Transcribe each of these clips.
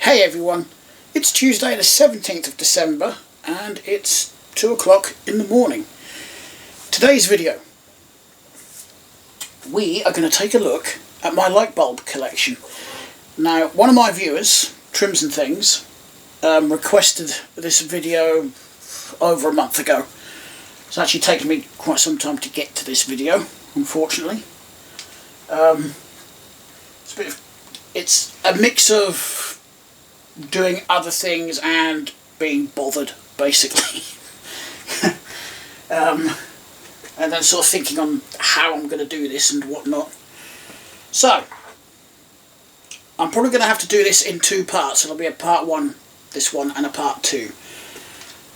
Hey everyone, it's Tuesday the 17th of December and it's 2 o'clock in the morning. Today's video, we are going to take a look at my light bulb collection. Now, one of my viewers, Trims and Things, requested this video over a month ago. It's actually taken me quite some time to get to this video, unfortunately. It's a mix of doing other things and being bothered, basically. And then sort of thinking on how I'm going to do this and whatnot. So, I'm probably going to have to do this in two parts. It'll be a part one, this one, and a part two.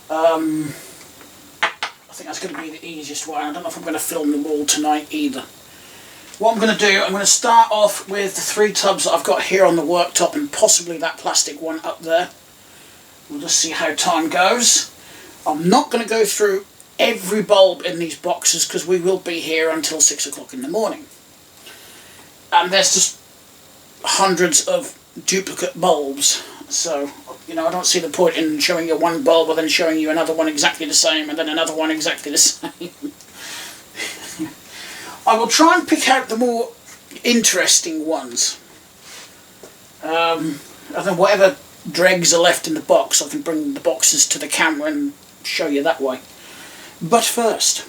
I think that's going to be the easiest one. I don't know if I'm going to film them all tonight either. What I'm going to do, I'm going to start off with the 3 tubs that I've got here on the worktop and possibly that plastic one up there. We'll just see how time goes. I'm not going to go through every bulb in these boxes because we will be here until 6 o'clock in the morning. And there's just hundreds of duplicate bulbs. So, you know, I don't see the point in showing you one bulb and then showing you another one exactly the same and then another one exactly the same. I will try and pick out the more interesting ones. And then whatever dregs are left in the box, I can bring the boxes to the camera and show you that way. But first,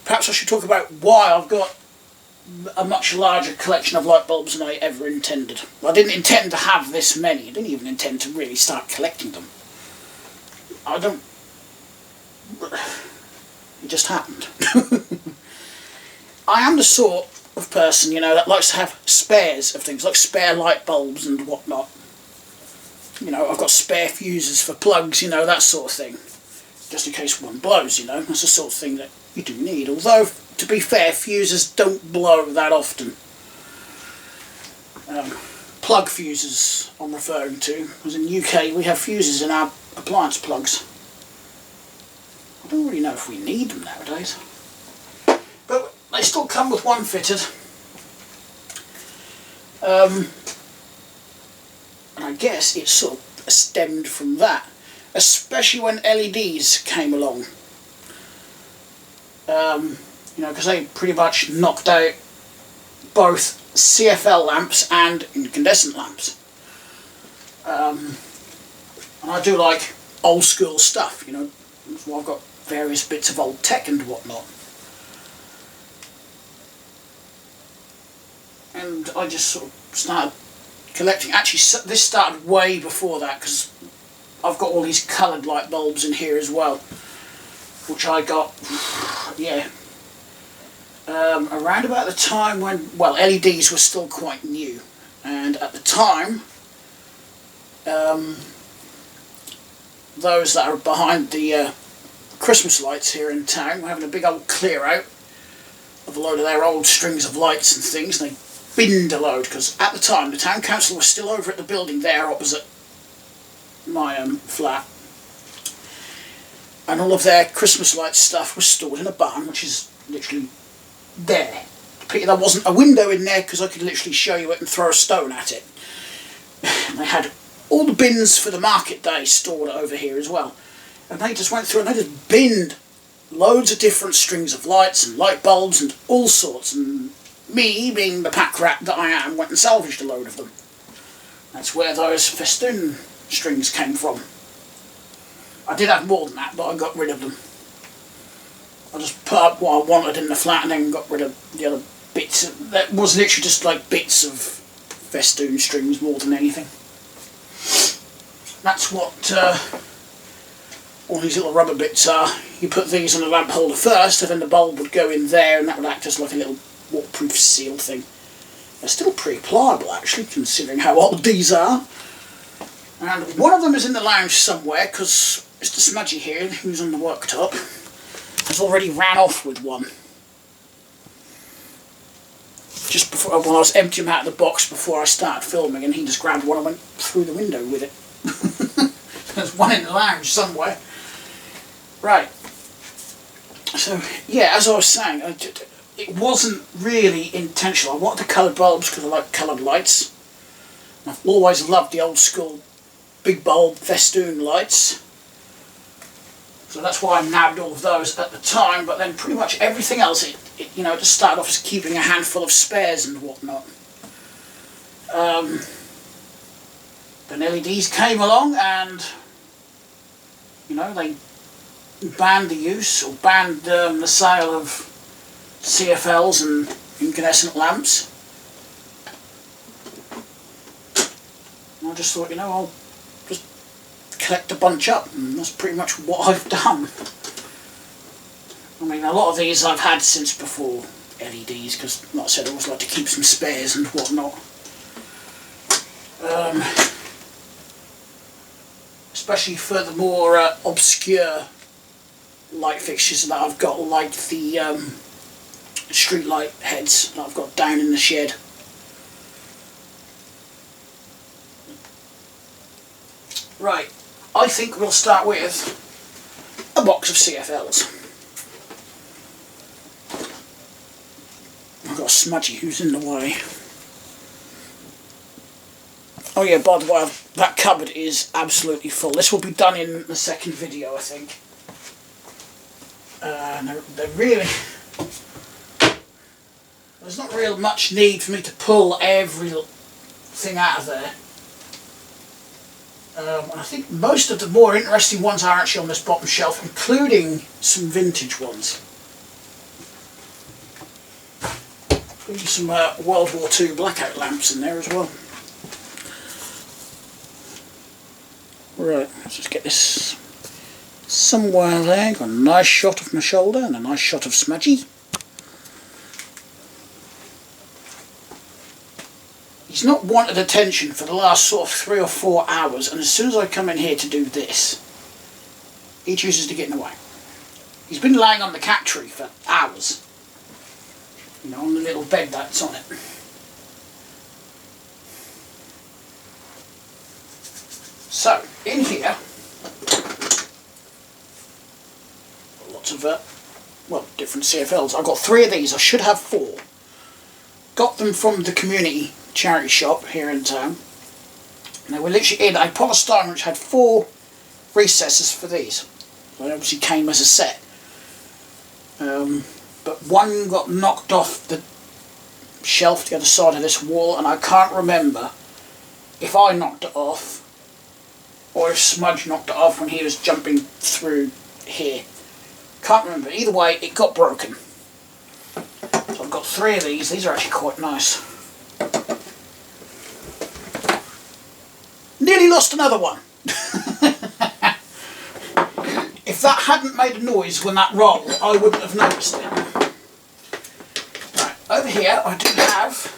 perhaps I should talk about why I've got a much larger collection of light bulbs than I ever intended. Well, I didn't intend to have this many. I didn't even intend to really start collecting them. It just happened. I am the sort of person, you know, that likes to have spares of things, like spare light bulbs and whatnot. You know, I've got spare fuses for plugs, you know, that sort of thing. Just in case one blows, you know, that's the sort of thing that you do need. Although, to be fair, fuses don't blow that often. Plug fuses I'm referring to, because in the UK we have fuses in our appliance plugs. I don't really know if we need them nowadays. But they still come with one fitted. And I guess it sort of stemmed from that. Especially when LEDs came along. You know, because they pretty much knocked out both CFL lamps and incandescent lamps. And I do like old school stuff, you know. So I've got various bits of old tech and whatnot. And I just sort of started collecting. Actually, this started way before that, because I've got all these coloured light bulbs in here as well, which I got, yeah, around about the time when, well, LEDs were still quite new, and at the time, those that are behind the Christmas lights here in town were having a big old clear out of a load of their old strings of lights and things, and they binned a load, because at the time the town council was still over at the building there opposite my flat, and all of their Christmas light stuff was stored in a barn which is literally there. Pity there wasn't a window in there, because I could literally show you it and throw a stone at it. And they had all the bins for the market day stored over here as well, and they just went through and they just binned loads of different strings of lights and light bulbs and all sorts, and me, being the pack rat that I am, went and salvaged a load of them. That's where those festoon strings came from. I did have more than that, but I got rid of them. I just put up what I wanted in the flat and then got rid of the other bits. That was literally just like bits of festoon strings more than anything. That's what all these little rubber bits are. You put these on the lamp holder first, and then the bulb would go in there, and that would act as like a little waterproof seal thing. They're still pretty pliable, actually, considering how old these are. And one of them is in the lounge somewhere, because Mr. Smudgy here, who's on the worktop, has already ran off with one. Just before, when I was emptying him out of the box before I started filming, and he just grabbed one and went through the window with it. There's one in the lounge somewhere. Right. So, yeah, as I was saying, it wasn't really intentional. I wanted the coloured bulbs because I like coloured lights. I've always loved the old school big bulb festoon lights. So that's why I nabbed all of those at the time, but then pretty much everything else, it just started off as keeping a handful of spares and whatnot. Then LEDs came along and, they banned the use, or banned the sale of CFLs and incandescent lamps. And I just thought, I'll just collect a bunch up, and that's pretty much what I've done. I mean, a lot of these I've had since before LEDs, because, like I said, I always like to keep some spares and whatnot. Especially for the more obscure light fixtures that I've got, like the street light heads that I've got down in the shed. Right, I think we'll start with a box of CFLs. I've got a smudgy who's in the way. Oh yeah, by the way, that cupboard is absolutely full. This will be done in the second video, I think. They're really... There's not real much need for me to pull everything out of there. And I think most of the more interesting ones are actually on this bottom shelf, including some vintage ones. Including some World War II blackout lamps in there as well. Right, let's just get this somewhere there. Got a nice shot of my shoulder and a nice shot of smudgy. He's not wanted attention for the last sort of 3 or 4 hours, and as soon as I come in here to do this, he chooses to get in the way. He's been lying on the cat tree for hours. On the little bed that's on it. So, in here, lots of, different CFLs. I've got 3 of these. I should have 4. Got them from the community charity shop here in town. And they were literally in a polystyrene which had 4 recesses for these. They obviously came as a set. But one got knocked off the shelf the other side of this wall, and I can't remember if I knocked it off or if Smudge knocked it off when he was jumping through here. Can't remember. Either way, it got broken. So I've got 3 of these. These are actually quite nice. Nearly lost another one. If that hadn't made a noise when that rolled, I wouldn't have noticed it. Right, over here I do have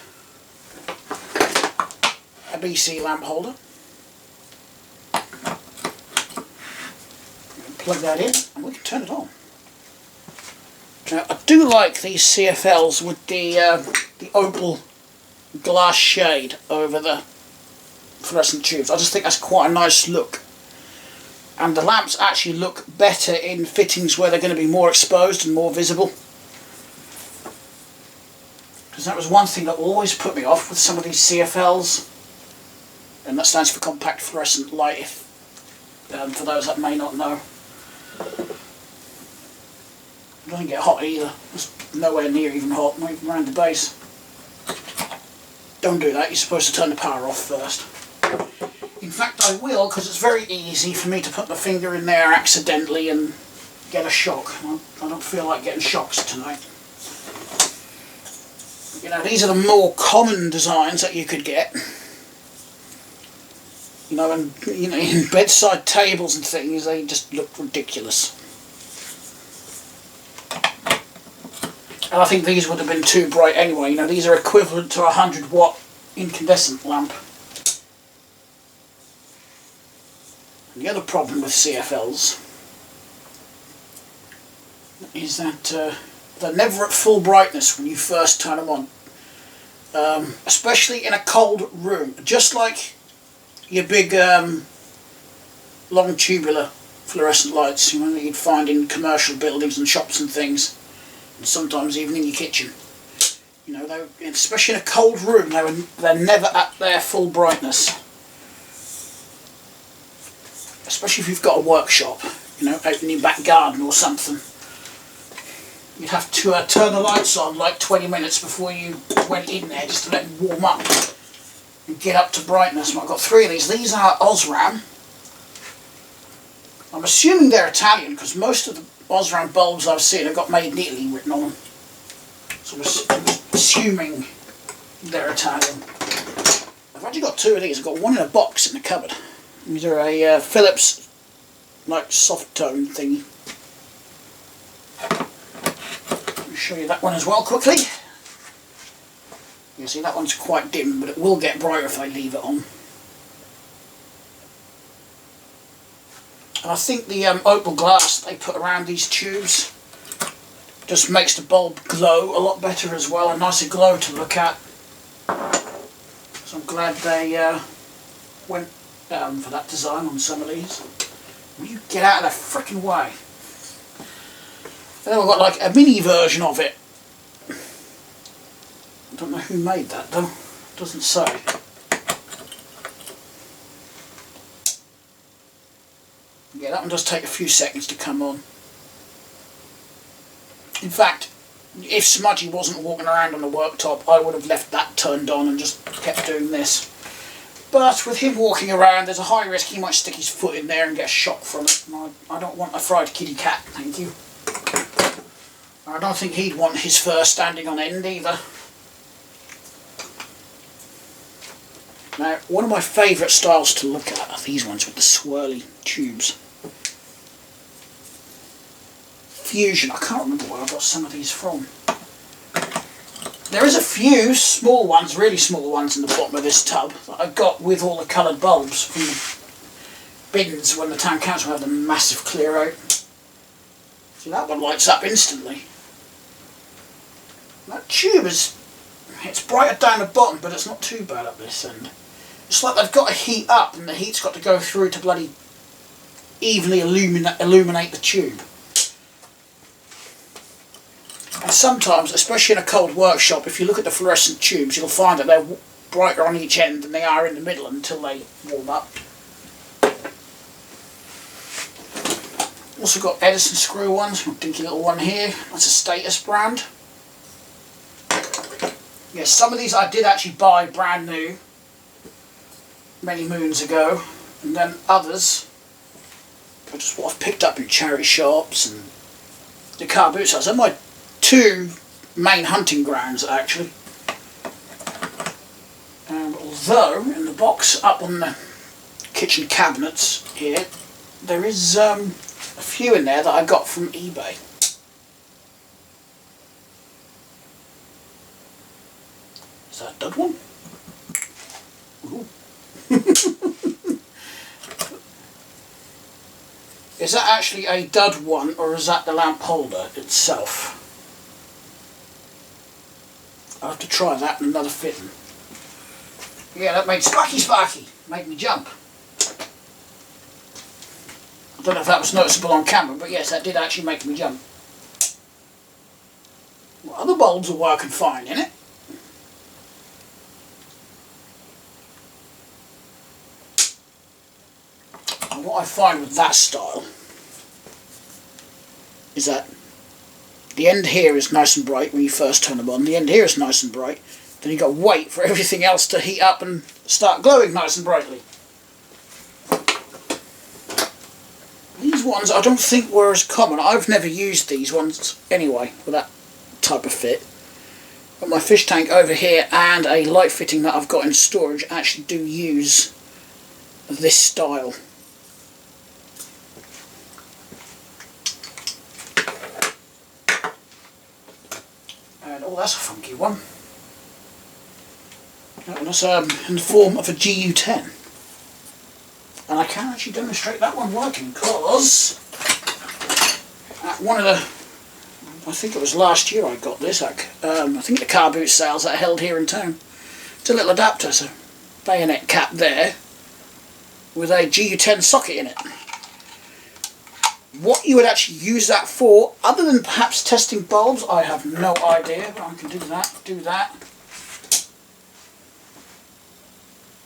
a BC lamp holder. Plug that in and we can turn it on. Now, I do like these CFLs with the opal glass shade over the fluorescent tubes. I just think that's quite a nice look. And the lamps actually look better in fittings where they're going to be more exposed and more visible. Because that was one thing that always put me off with some of these CFLs. And that stands for compact fluorescent light, for those that may not know. It doesn't get hot either. It's nowhere near even hot, not even around the base. Don't do that, you're supposed to turn the power off first. In fact I will, because it's very easy for me to put my finger in there accidentally and get a shock. I don't feel like getting shocks tonight. These are the more common designs that you could get. And in bedside tables and things, they just look ridiculous. And I think these would have been too bright anyway. These are equivalent to a 100-watt incandescent lamp. And the other problem with CFLs is that they're never at full brightness when you first turn them on. Especially in a cold room. Just like your big long tubular fluorescent lights, that you'd find in commercial buildings and shops and things, and sometimes even in your kitchen. You know, especially in a cold room, they're never at their full brightness. Especially if you've got a workshop, you know, out in your back garden or something. You'd have to turn the lights on like 20 minutes before you went in there just to let them warm up and get up to brightness. I've got 3 of these. These are Osram. I'm assuming they're Italian because most of the Osram bulbs I've seen have got made in Italy written on them. So I'm assuming they're Italian. I've actually got 2 of these. I've got one in a box in the cupboard. These are a Philips like soft tone thingy. I'll show you that one as well quickly. You see that one's quite dim, but it will get brighter if I leave it on. And I think the opal glass they put around these tubes just makes the bulb glow a lot better as well, a nicer glow to look at. So I'm glad they went for that design on some of these. Will you get out of the frickin' way? Then I've got like a mini version of it. I don't know who made that though. It doesn't say. Yeah, that one does take a few seconds to come on. In fact, if Smudgy wasn't walking around on the worktop, I would have left that turned on and just kept doing this. But with him walking around, there's a high risk he might stick his foot in there and get a shock from it. And I don't want a fried kitty cat, thank you. I don't think he'd want his fur standing on end either. Now, one of my favourite styles to look at are these ones with the swirly tubes. Fusion, I can't remember where I got some of these from. There is a few small ones, really small ones in the bottom of this tub that I got with all the coloured bulbs from the bins when the town council had a massive clear out. See, that one lights up instantly. That tube it's brighter down the bottom, but it's not too bad up this end. It's like they've got to heat up and the heat's got to go through to bloody evenly illuminate the tube. And sometimes, especially in a cold workshop, if you look at the fluorescent tubes, you'll find that they're brighter on each end than they are in the middle until they warm up. Also got Edison screw ones, a dinky little one here. That's a Status brand. Yes, some of these I did actually buy brand new many moons ago, and then others are just what I've picked up in charity shops and the car boot sales. They're my 2 main hunting grounds actually. And although in the box up on the kitchen cabinets here, there is a few in there that I got from eBay. Is that a dud one? Ooh. Is that actually a dud one, or is that the lamp holder itself? I'll have to try that in another fitting. Yeah, that made Sparky, made me jump. I don't know if that was noticeable on camera, but yes, that did actually make me jump. Well, other bulbs are working fine, innit? And what I find with that style is that the end here is nice and bright when you first turn them on. The end here is nice and bright. Then you've got to wait for everything else to heat up and start glowing nice and brightly. These ones I don't think were as common. I've never used these ones anyway with that type of fit. But my fish tank over here and a light fitting that I've got in storage actually do use this style. And oh, that's a funky one. That one's in the form of a GU10. And I can actually demonstrate that one working because at one of the, I think it was last year I got this, I think the car boot sales that I held here in town. It's a little adapter, so bayonet cap there with a GU10 socket in it. What you would actually use that for, other than perhaps testing bulbs, I have no idea. But I can do that,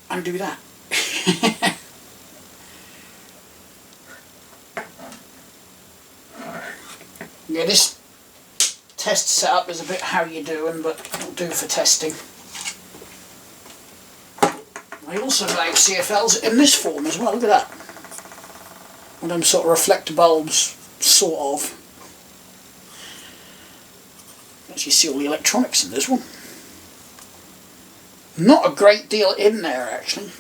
and do that. Yeah, this test setup is a bit how you doing, but it'll do for testing. I also make CFLs in this form as well, look at that. One of them sort of reflector bulbs, sort of. Actually see all the electronics in this one. Not a great deal in there actually.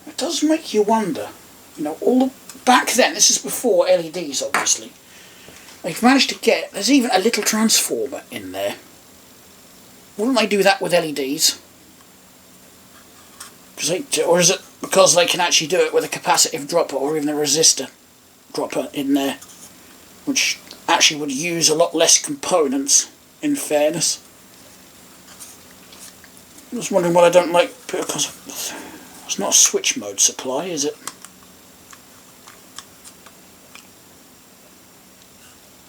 It does make you wonder, you know, all the, back then, this is before LEDs obviously, they've managed to get, there's even a little transformer in there. Wouldn't they do that with LEDs? Or is it because they can actually do it with a capacitive dropper or even a resistor dropper in there, which actually would use a lot less components, in fairness. I'm just wondering what I don't like, because it's not a switch mode supply, is it?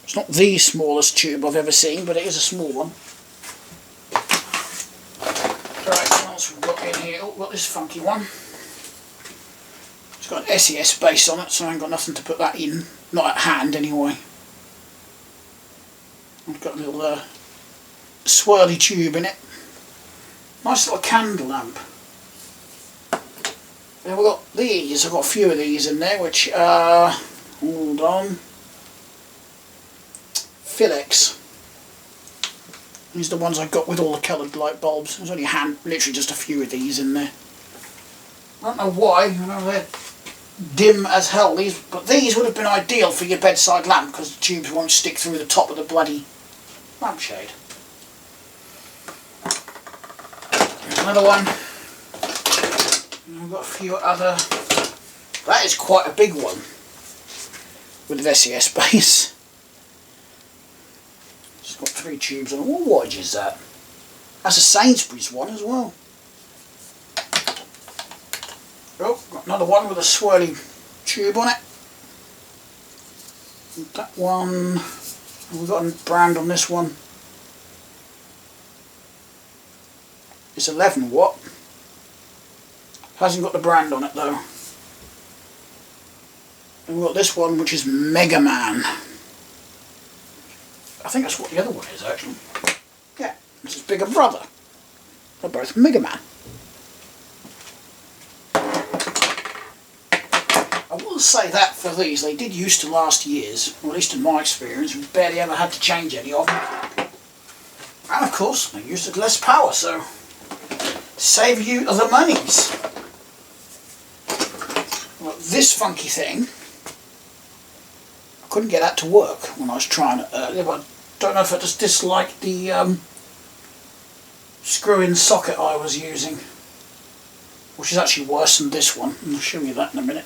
It's not the smallest tube I've ever seen, but it is a small one. Right, what else we've got in here? Oh, we've got this funky one. It's got an SES base on it, so I ain't got nothing to put that in. Not at hand, anyway. I've got a little swirly tube in it. Nice little candle lamp. Then we've got these. I've got a few of these in there, which are, hold on, Philex. These are the ones I got with all the coloured light bulbs. There's only literally just a few of these in there. I don't know why. I know they're dim as hell. But these would have been ideal for your bedside lamp because the tubes won't stick through the top of the bloody lampshade. Here's another one. And I've got a few other. That is quite a big one with an SES base. It's got 3 tubes on it. What wattage is that? That's a Sainsbury's one as well. Oh, got another one with a swirly tube on it. And that one, we've got a brand on this one. It's 11 watt. Hasn't got the brand on it though. And we've got this one which is Mega Man. I think that's what the other one is actually. Yeah, this is Bigger Brother. They're both Mega Man. I will say that for these, they did used to last years, or at least in my experience. We barely ever had to change any of them. And of course, they used less power, so save you the monies. Well, this funky thing, I couldn't get that to work when I was trying it earlier, but I don't know if I just disliked the screw-in socket I was using, which is actually worse than this one. I'll show you that in a minute.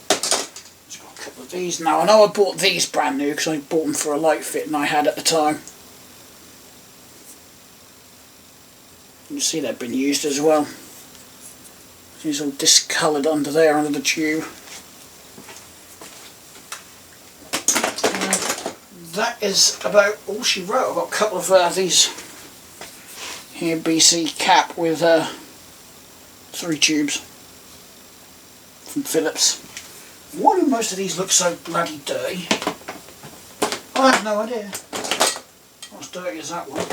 Just got a couple of these. Now I know I bought these brand new because I bought them for a light fitting I had at the time. You can see they've been used as well. These all discoloured under there, under the tube. That is about all she wrote. I've got a couple of these here, BC cap with 3 tubes from Philips. Why do most of these look so bloody dirty? I have no idea. Not as dirty as that one.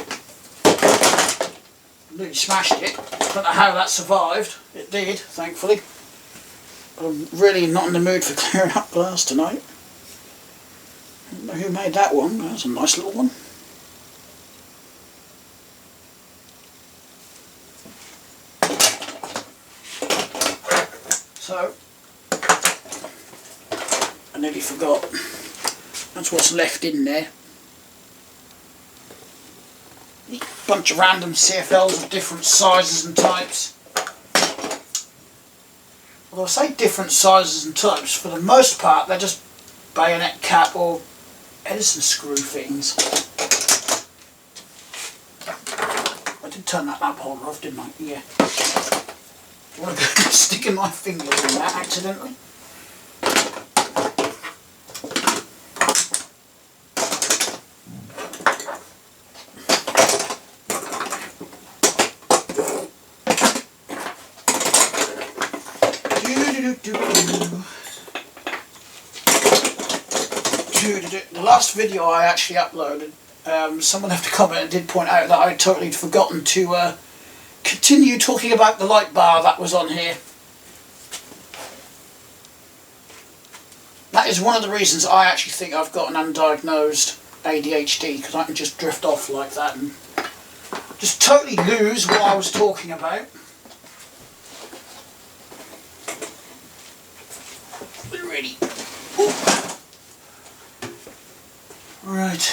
Nearly smashed it. Don't know how that survived. It did, thankfully. But I'm really not in the mood for clearing up glass tonight. I don't know who made that one. That's a nice little one. So, I nearly forgot. That's what's left in there. A bunch of random CFLs of different sizes and types. Although I say different sizes and types, for the most part they're just bayonet cap or Edison screw fittings. I did turn that lamp holder off, didn't I? Yeah. I want to go sticking my fingers in that accidentally. The last video I actually uploaded, someone left a comment and did point out that I had totally forgotten to continue talking about the light bar that was on here. That is one of the reasons I actually think I've got an undiagnosed ADHD, because I can just drift off like that and just totally lose what I was talking about. Really. Right.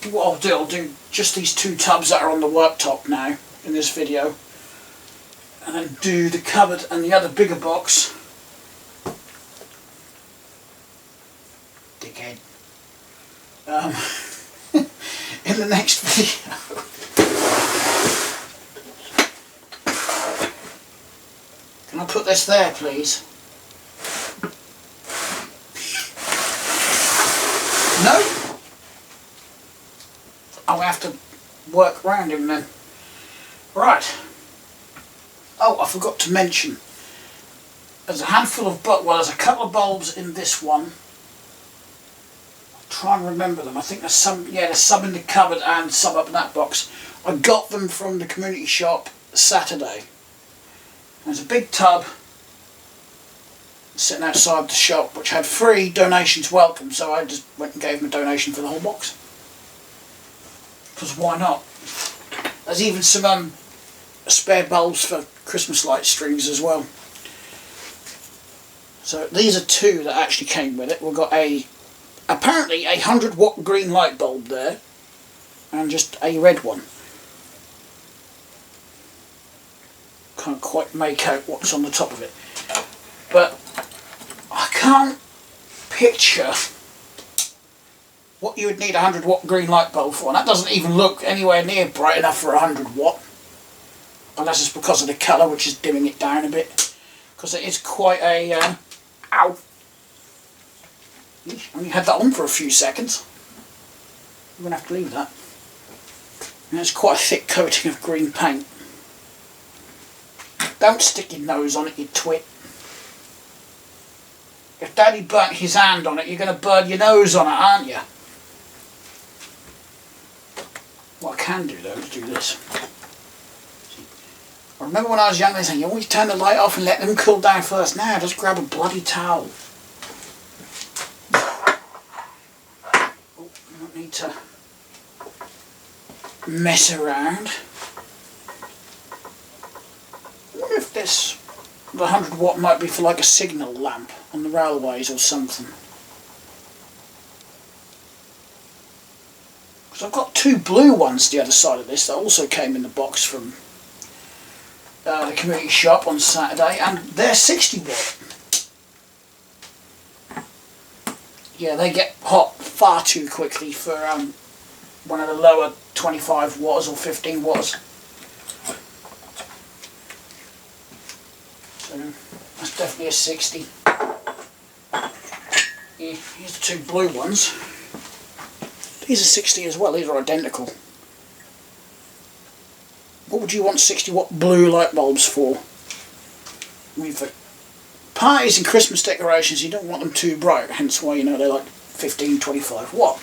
What I'll do just these two tubs that are on the worktop now in this video, and then do the cupboard and the other bigger box. Dickhead. In the next video. Can I put this there, please? No? I'll have to work around him then. Right. Oh, I forgot to mention. There's a handful of there's a couple of bulbs in this one. I'll try and remember them. I think there's some, yeah, there's some in the cupboard and some up in that box. I got them from the community shop Saturday. There's a big tub sitting outside the shop which had free donations welcome, so I just went and gave them a donation for the whole box. Because why not? There's even some spare bulbs for Christmas light strings as well. So these are two that actually came with it. We've got apparently a 100-watt green light bulb there, and just a red one. Can't quite make out what's on the top of it, but I can't picture what you would need a 100-watt green light bulb for, and that doesn't even look anywhere near bright enough for a 100-watt, unless it's because of the colour, which is dimming it down a bit, because it is quite a ow, only had that on for a few seconds. I'm going to have to leave that. And it's quite a thick coating of green paint. Don't stick your nose on it, you twit. If Daddy burnt his hand on it, you're going to burn your nose on it, aren't you? What I can do though is do this. I remember when I was young they said you always turn the light off and let them cool down first. Now just grab a bloody towel. Oh, you don't need to mess around. I wonder if the 100-watt might be for like a signal lamp on the railways or something. Because I've got two blue ones the other side of this that also came in the box from the community shop on Saturday, and they're 60-watt. Yeah, they get hot far too quickly for one of the lower 25 watts or 15 watts. So that's definitely a 60. Yeah, here's the two blue ones. These are 60 as well, these are identical. What would you want 60-watt blue light bulbs for? I mean, for parties and Christmas decorations, you don't want them too bright, hence why, you know, they're like 15, 25 watt.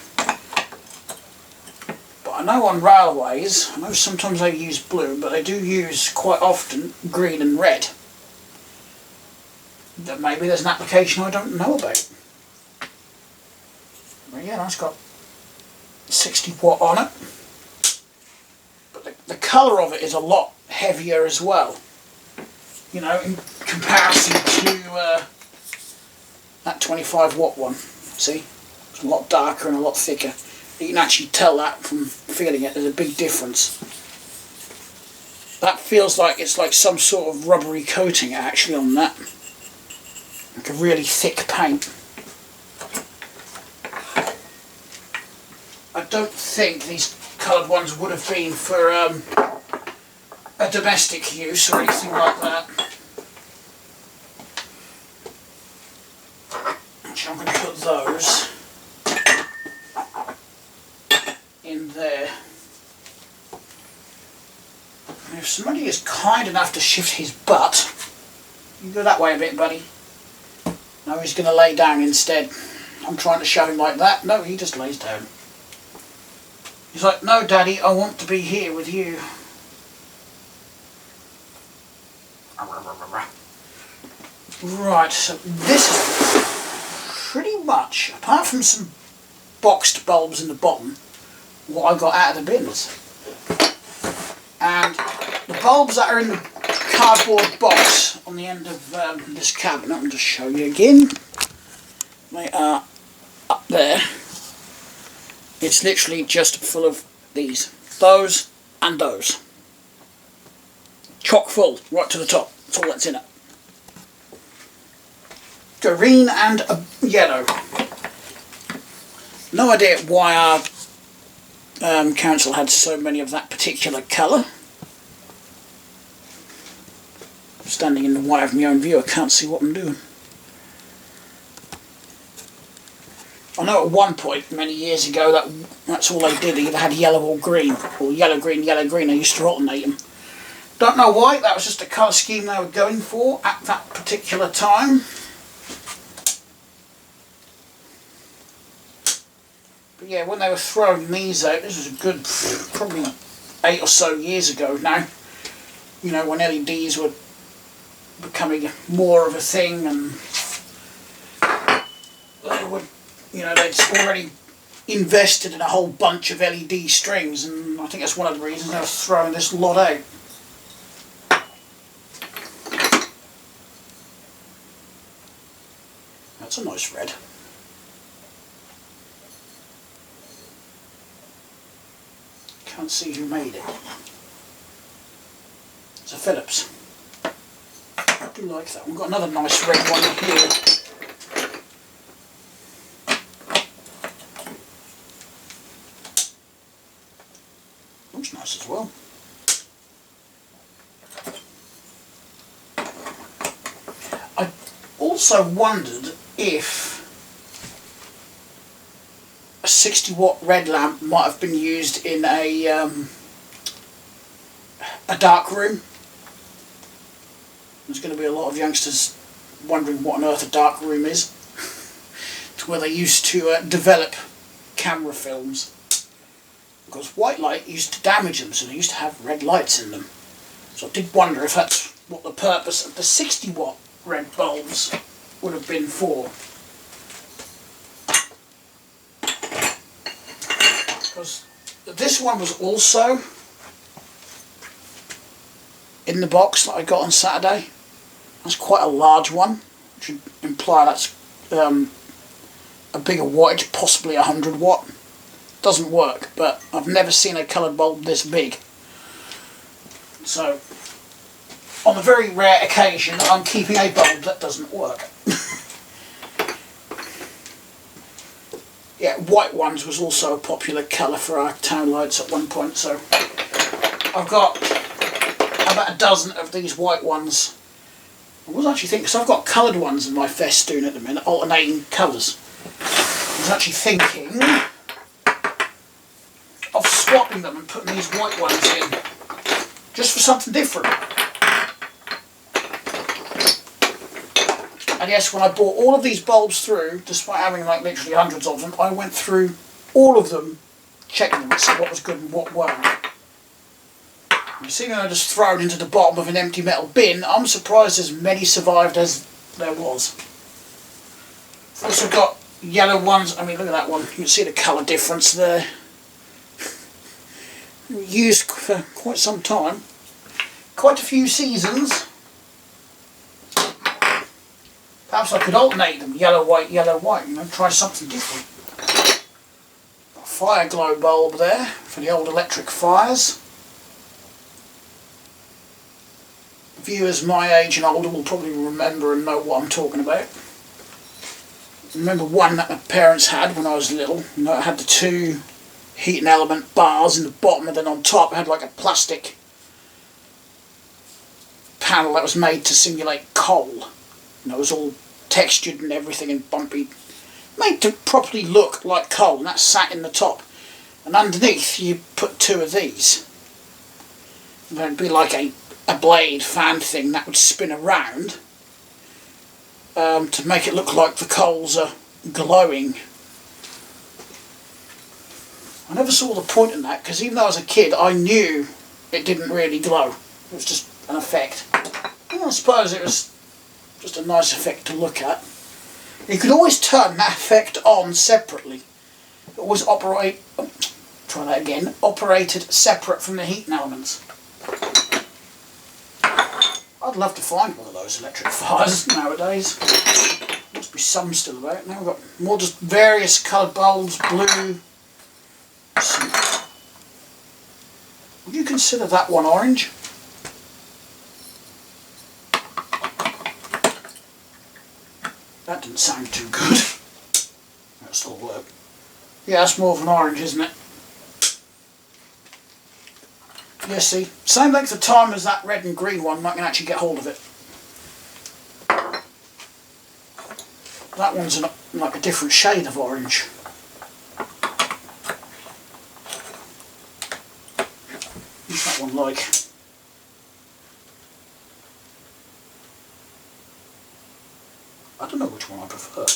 But I know on railways, I know sometimes they use blue, but they do use quite often green and red. That maybe there's an application I don't know about. But yeah, that's got 60-watt on it. But the colour of it is a lot heavier as well. You know, in comparison to that 25-watt one. See? It's a lot darker and a lot thicker. You can actually tell that from feeling it. There's a big difference. That feels like it's like some sort of rubbery coating actually on that. Like a really thick paint. I don't think these coloured ones would have been for a domestic use or anything like that. Which I'm going to put those in there. And if somebody is kind enough to shift his butt, you can go that way a bit, buddy. No, he's going to lay down instead. I'm trying to show him like that. No, he just lays down. He's like, no, Daddy, I want to be here with you. Right, so this is pretty much, apart from some boxed bulbs in the bottom, what I got out of the bins. And the bulbs that are in the cardboard box on the end of this cabinet, I'll just show you again. They are up there. It's literally just full of these, those and those. Chock full, right to the top. That's all that's in it. Green and a yellow. No idea why our council had so many of that particular colour. Standing in the way of my own view, I can't see what I'm doing. I know at one point, many years ago, that's all they did. They either had yellow or green, or yellow, green, yellow, green. They used to alternate them. Don't know why, that was just a colour scheme they were going for at that particular time. But yeah, when they were throwing these out, this was a good, probably 8 or so years ago now. You know, when LEDs were becoming more of a thing, and they would, you know, they'd already invested in a whole bunch of LED strings, and I think that's one of the reasons they were throwing this lot out. That's a nice red. Can't see who made it. It's a Phillips. I do like that one. Got another nice red one here. Looks nice as well. I also wondered if a 60-watt red lamp might have been used in a dark room. There's going to be a lot of youngsters wondering what on earth a dark room is. It's where they used to develop camera films. Because white light used to damage them, so they used to have red lights in them. So I did wonder if that's what the purpose of the 60-watt red bulbs would have been for. Because this one was also in the box that I got on Saturday. That's quite a large one, which would imply that's a bigger wattage, possibly 100 watt. Doesn't work, but I've never seen a coloured bulb this big. So, on the very rare occasion, I'm keeping a bulb that doesn't work. Yeah, white ones was also a popular colour for our town lights at one point, so I've got about a dozen of these white ones. I was actually thinking, because I've got coloured ones in my festoon at the minute, alternating colours. I was actually thinking of swapping them and putting these white ones in, just for something different. And yes, when I bought all of these bulbs through, despite having like literally hundreds of them, I went through all of them, checking them to see what was good and what weren't. You see, when I just thrown into the bottom of an empty metal bin, I'm surprised as many survived as there was. I've also got yellow ones. I mean, look at that one. You can see the colour difference there. Used for quite some time. Quite a few seasons. Perhaps I could alternate them, yellow, white, you know, try something different. A fire glow bulb there for the old electric fires. Viewers my age and older will probably remember and know what I'm talking about. I remember one that my parents had when I was little. You know, it had the two heat and element bars in the bottom, and then on top it had like a plastic panel that was made to simulate coal. And it was all textured and everything and bumpy. Made to properly look like coal, and that sat in the top. And underneath you put two of these. And there'd be like a blade fan thing that would spin around to make it look like the coals are glowing. I never saw the point in that, because even though I was a kid I knew it didn't really glow. It was just an effect. And I suppose it was just a nice effect to look at. You could always turn that effect on separately. It was operated separate from the heating elements. I'd love to find one of those electric fires nowadays. Must be some still about. Now we've got more just various coloured bulbs, blue. Would you consider that one orange? That didn't sound too good. That'll still work. Yeah, that's more of an orange, isn't it? Yeah, see, same length of time as that red and green one, I can actually get hold of it. That one's like a different shade of orange. What's that one like? I don't know which one I prefer.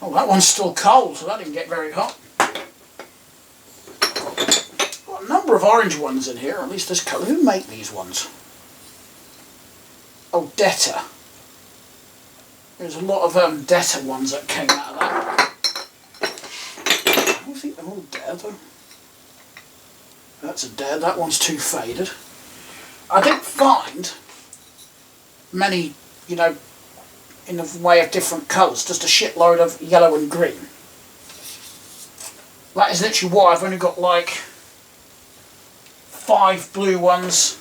Oh, that one's still cold, so that didn't get very hot. Got a number of orange ones in here, at least this colour. Who make these ones? Oh, Detta. There's a lot of Detta ones that came out of that. I don't think they're all Detta though. That's a Detta. That one's too faded. I didn't find many, you know, in the way of different colours, just a shitload of yellow and green. That is literally why I've only got like 5 blue ones,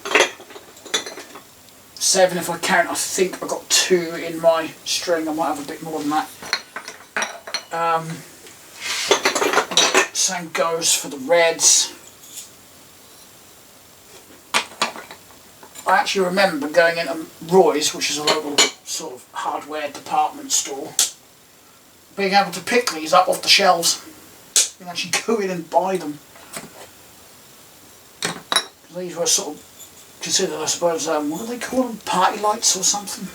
7 if I count. I think I've got 2 in my string. I might have a bit more than that. Same goes for the reds. I actually remember going into Roy's, which is a local sort of hardware department store, being able to pick these up off the shelves and actually go in and buy them. These were sort of considered, I suppose, what do they call them? Party lights or something?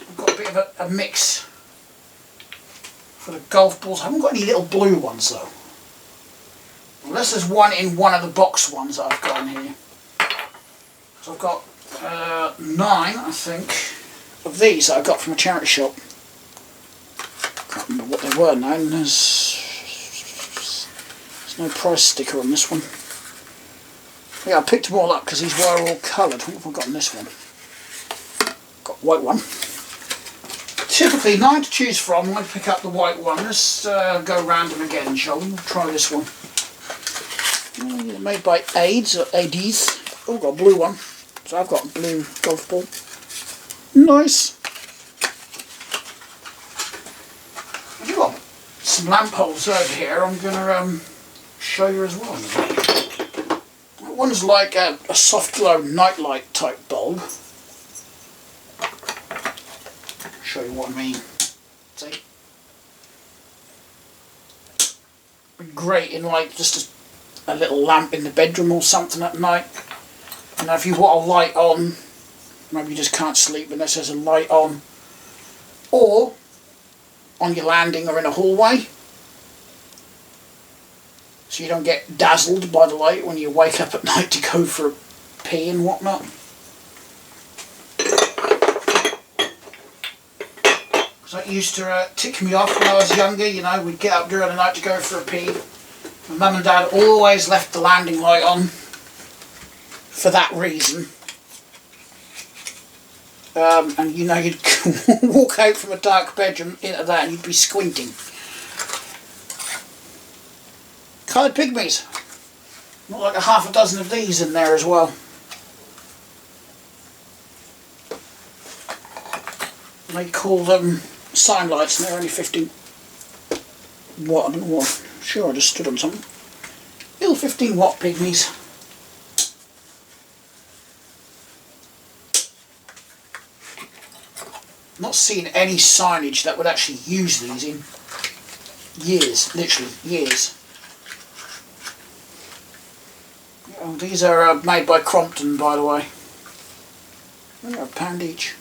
I've got a bit of a mix for the golf balls. I haven't got any little blue ones though. Unless there's one in one of the box ones that I've got in here. So I've got 9, I think, of these that I got from a charity shop. Can't remember what they were now. There's no price sticker on this one. Yeah, I picked them all up because these were all coloured. What have I got on this one? Got a white one. Typically 9 to choose from. I pick up the white one. Let's go random again, shall we? We'll try this one. Made by AIDS or ADs. Oh, got a blue one. So I've got a blue golf ball. Nice. I've got some lamp holes over here. I'm going to show you as well. One's like a soft glow nightlight type bulb. Show you what I mean. See? Great in like just a little lamp in the bedroom or something at night. And if you want a light on, maybe you just can't sleep unless there's a light on, or on your landing or in a hallway, so you don't get dazzled by the light when you wake up at night to go for a pee and whatnot. Because that used to tick me off when I was younger. You know, we'd get up during the night to go for a pee. My mum and dad always left the landing light on for that reason. And you know, you'd walk out from a dark bedroom into that and you'd be squinting. Coloured pygmies. Not like a half a dozen of these in there as well. They call them sign lights and they're only 15 watt. I don't know what. Sure, I just stood on something. Little 15 watt pygmies. not seen any signage that would actually use these in years, literally years. Oh, these are made by Crompton, by the way. They're £1 each.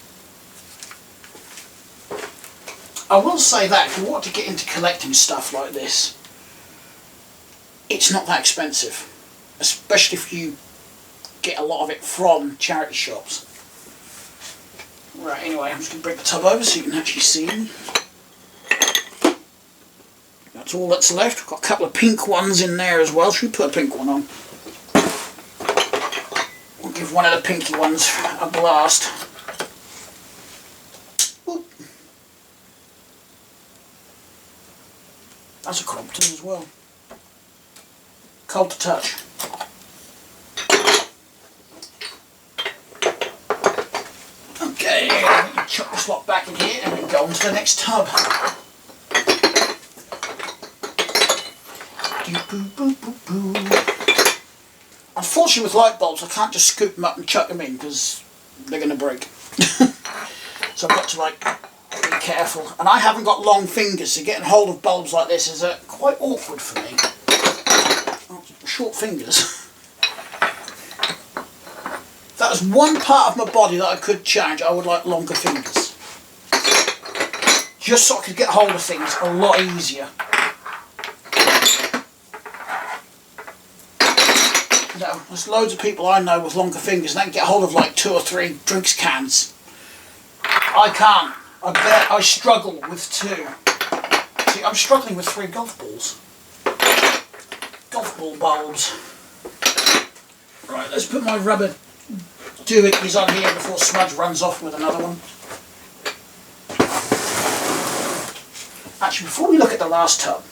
I will say that if you want to get into collecting stuff like this, it's not that expensive, especially if you get a lot of it from charity shops. Right, anyway, I'm just going to bring the tub over so you can actually see them. That's all that's left. We've got a couple of pink ones in there as well. Should we put a pink one on? We'll give one of the pinky ones a blast. Ooh. That's a Crompton as well. Cold to touch. Okay, chuck this lot back in here and we go on to the next tub. Unfortunately with light bulbs I can't just scoop them up and chuck them in because they're going to break. So I've got to like be careful. And I haven't got long fingers, so getting hold of bulbs like this is quite awkward for me. Short fingers. If that was one part of my body that I could change, I would like longer fingers. Just so I could get hold of things a lot easier. You know, there's loads of people I know with longer fingers and they can get hold of like 2 or 3 drinks cans. I can't. I struggle with 2. See, I'm struggling with 3 golf balls. Golf ball bulbs. Right, let's put my rubber doohickeys on here before Smudge runs off with another one. Actually, before we look at the last tub,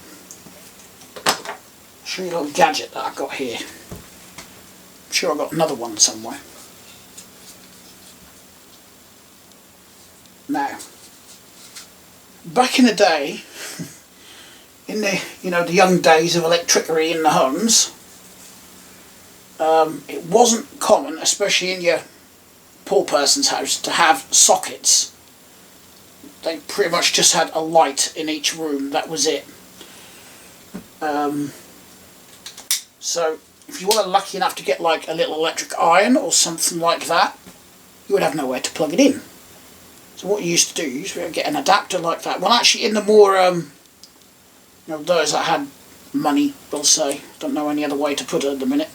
I'll show you a little gadget that I've got here. I'm sure I've got another one somewhere. Now, back in the day, in the the young days of electricity in the homes, it wasn't common, especially in your poor person's house, to have sockets. They pretty much just had a light in each room, that was it. So if you were lucky enough to get like a little electric iron or something like that, you would have nowhere to plug it in. So what you used to do, you used to get an adapter like that. Well, actually in the more those that had money, we'll say, don't know any other way to put it at the minute,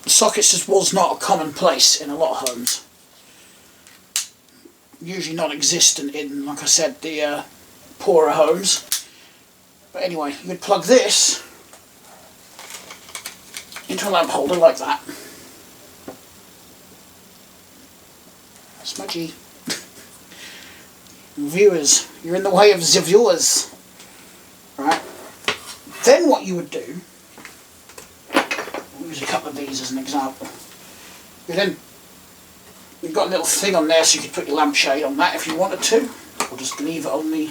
sockets just was not a commonplace in a lot of homes. Usually non-existent in, like I said, the poorer homes. But anyway, you would plug this into a lamp holder like that. Smudgy. Viewers, you're in the way of the viewers. Right. Then what you would do, we'll use a couple of these as an example. You've got a little thing on there so you could put your lampshade on that if you wanted to, or just leave it on the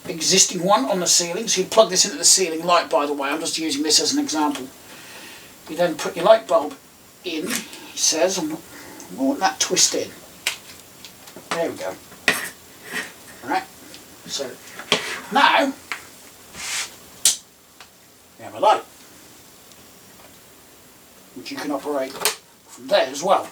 existing one on the ceiling. So you plug this into the ceiling light, by the way, I'm just using this as an example. You then put your light bulb in, he says, I want that twist in. There we go. Alright, so now we have a light, which you can operate from there as well.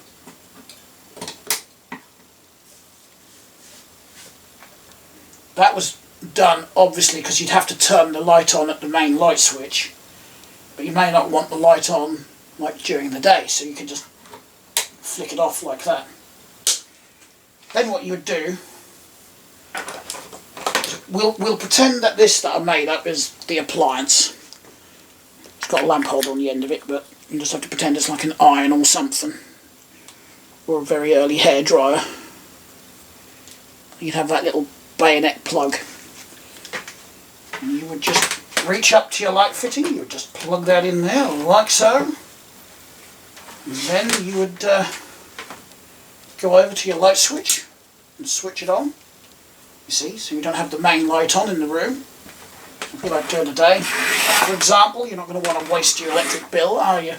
That was done obviously because you'd have to turn the light on at the main light switch, but you may not want the light on like during the day, so you can just flick it off like that. Then what you would do, we'll pretend that this that I made up is the appliance. It's got a lamp holder on the end of it, but you just have to pretend it's like an iron or something, or a very early hairdryer. You'd have that little bayonet plug, and you would just reach up to your light fitting, you would just plug that in there like so, and then you would go over to your light switch and switch it on, you see, so you don't have the main light on in the room. I feel like during the day, for example, you're not going to want to waste your electric bill, are you?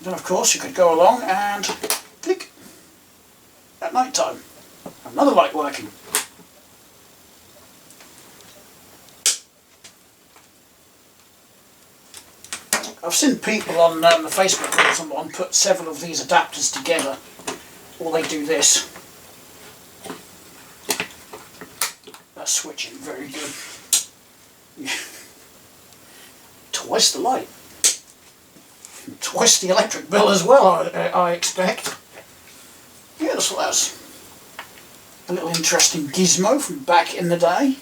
Then of course you could go along and click. That at night time. Another light working. I've seen people on the Facebook groups on put several of these adapters together, or they do this. That's switching very good. Twice the light. Twice the electric bill as well, I expect. Yeah, so that's a little interesting gizmo from back in the day.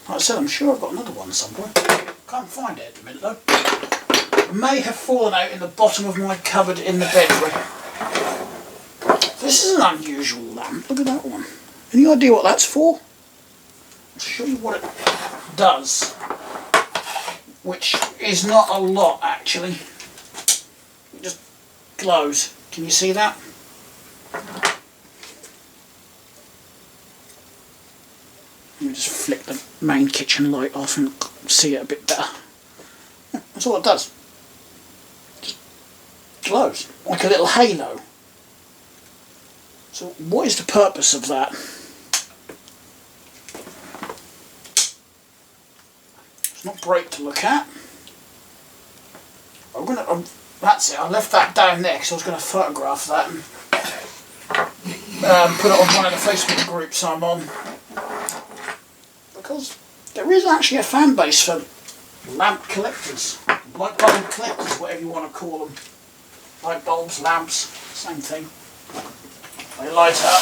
Like I said, I'm sure I've got another one somewhere. Can't find it at the minute though. It may have fallen out in the bottom of my cupboard in the bedroom. This is an unusual lamp. Look at that one. Any idea what that's for? I'll show you what it does, which is not a lot actually. It just glows. Can you see that? Let me just flick the main kitchen light off and see it a bit better. Yeah, that's all it does. Just glows like a little halo. So what is the purpose of that? It's not great to look at. That's it. I left that down there because I was going to photograph that and put it on one of the Facebook groups I'm on. Because there is actually a fan base for lamp collectors, light bulb collectors, whatever you want to call them. Light bulbs, lamps, same thing. They light up.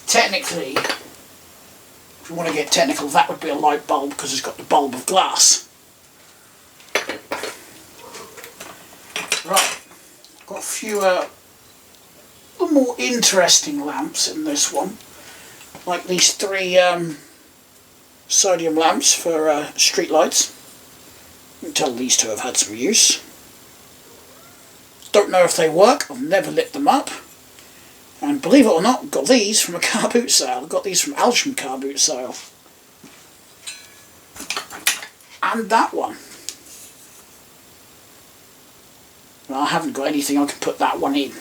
Technically, if you want to get technical, that would be a light bulb because it's got the bulb of glass. Right, got a few more interesting lamps in this one, like these three sodium lamps for street lights. You can tell these two have had some use. Don't know if they work, I've never lit them up. And believe it or not, got these from a car boot sale. I got these from Alsham car boot sale. And that one. Well, I haven't got anything I can put that one in.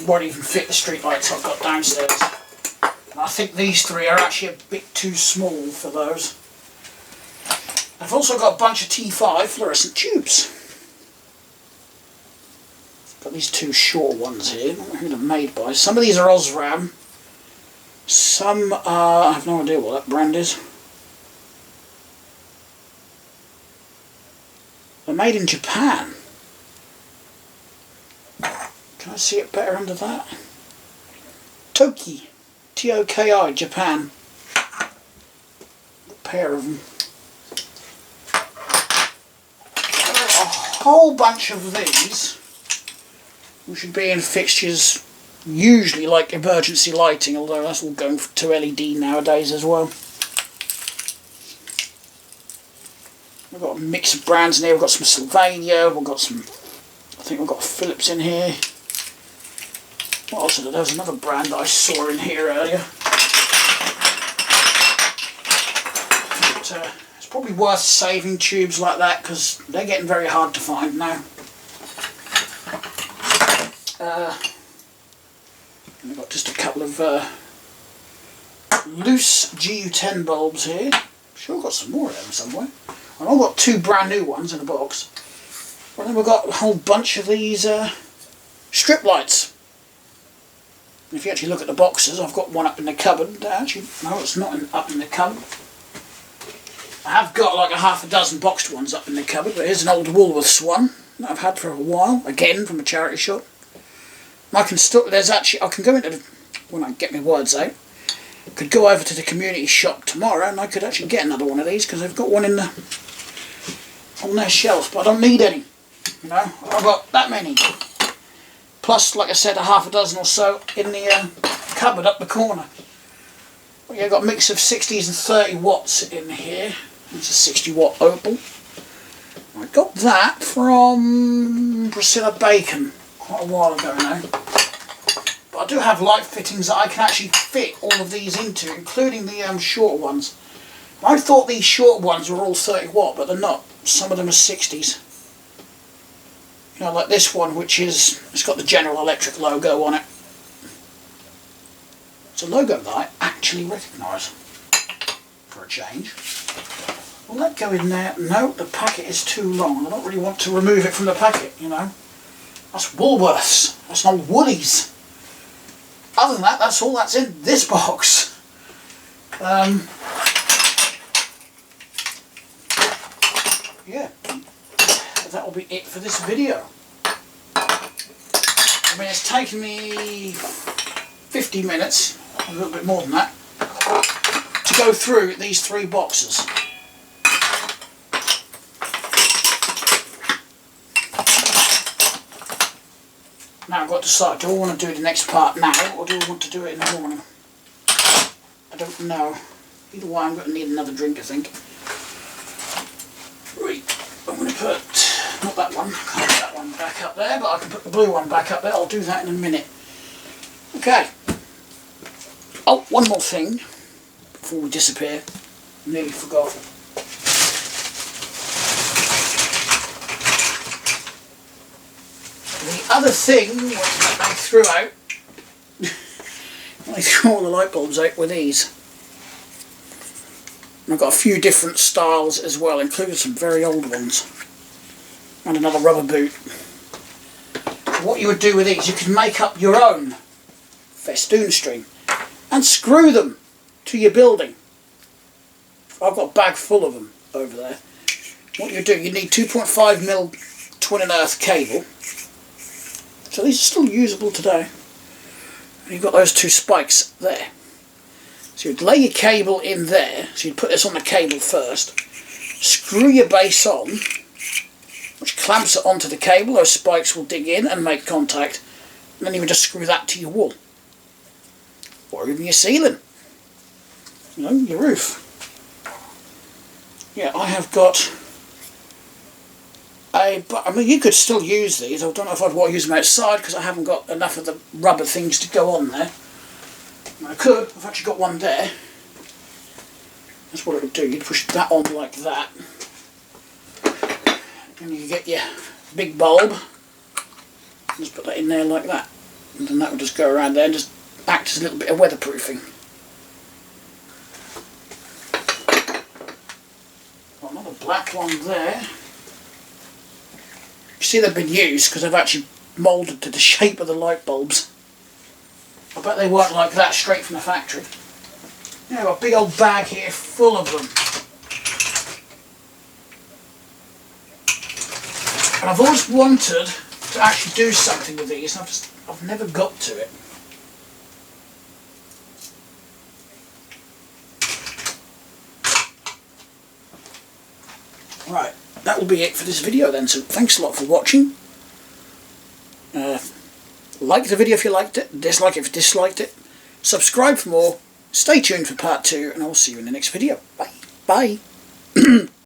Won't even fit the street lights I've got downstairs. And I think these three are actually a bit too small for those. I've also got a bunch of T5 fluorescent tubes. Got these two short ones here. I don't know who they're made by. Some of these are Osram. Some are... I have no idea what that brand is. They're made in Japan. Can I see it better under that? Toki. T-O-K-I, Japan. A pair of them. A whole bunch of these, which should be in fixtures, usually like emergency lighting, although that's all going to LED nowadays as well. We've got a mix of brands in here. We've got some Sylvania, we've got some, I think we've got Philips in here. What else is there? There's another brand that I saw in here earlier. But, it's probably worth saving tubes like that because they're getting very hard to find now. And we've got just a couple of loose GU10 bulbs here. I'm sure I've got some more of them somewhere. And I've got two brand new ones in a box. And then we've got a whole bunch of these strip lights. And if you actually look at the boxes, I've got one up in the cupboard. Actually, no, it's not up in the cupboard. I have got like a half a dozen boxed ones up in the cupboard, but here's an old Woolworths one that I've had for a while, again from a charity shop. I can still, there's actually, I can go into the, when I get my words out, I could go over to the community shop tomorrow and I could actually get another one of these because I've got one in the, on their shelf, but I don't need any, you know, I've got that many. Plus, like I said, a half a dozen or so in the cupboard up the corner. Well, yeah, I've got a mix of 60s and 30 watts in here. It's a 60 watt opal. I got that from Priscilla Bacon quite a while ago now. But I do have light fittings that I can actually fit all of these into, including the shorter ones. I thought these short ones were all 30 watt, but they're not. Some of them are 60s. You know, like this one, which is, it's got the General Electric logo on it. It's a logo that I actually recognise, for a change. Will that go in there? No, the packet is too long. I don't really want to remove it from the packet, you know. That's Woolworths. That's not Woolies. Other than that, that's all that's in this box. Yeah, that will be it for this video. I mean, it's taken me 50 minutes, a little bit more than that, to go through these 3 boxes. Now I've got to decide, do I want to do the next part now, or do I want to do it in the morning? I don't know. Either way, I'm going to need another drink, I think. Right, I'm going to put, not that one, can't put that one back up there, but I can put the blue one back up there. I'll do that in a minute. Okay. Oh, one more thing before we disappear. Nearly forgot. The other thing I threw out, I threw all the light bulbs out with these. And I've got a few different styles as well, including some very old ones. And another rubber boot. What you would do with these, you could make up your own festoon string and screw them to your building. I've got a bag full of them over there. What you do, you need 2.5mm twin and earth cable. So these are still usable today. And you've got those 2 spikes there. So you'd lay your cable in there. So you'd put this on the cable first. Screw your base on, which clamps it onto the cable. Those spikes will dig in and make contact. And then you would just screw that to your wall. Or even your ceiling. You know, your roof. Yeah, I have got I mean, you could still use these. I don't know if I'd want to use them outside because I haven't got enough of the rubber things to go on there. I could. I've actually got one there. That's what it would do. You'd push that on like that. And you get your big bulb. Just put that in there like that. And then that would just go around there and just act as a little bit of weatherproofing. Got another black one there. You see they've been used because they've actually moulded to the shape of the light bulbs. I bet they weren't like that straight from the factory. You know, a big old bag here full of them. And I've always wanted to actually do something with these, and I've never got to it. Right, that will be it for this video then, so thanks a lot for watching. Like the video if you liked it, dislike it if you disliked it, subscribe for more, stay tuned for part 2, and I'll see you in the next video. Bye. Bye.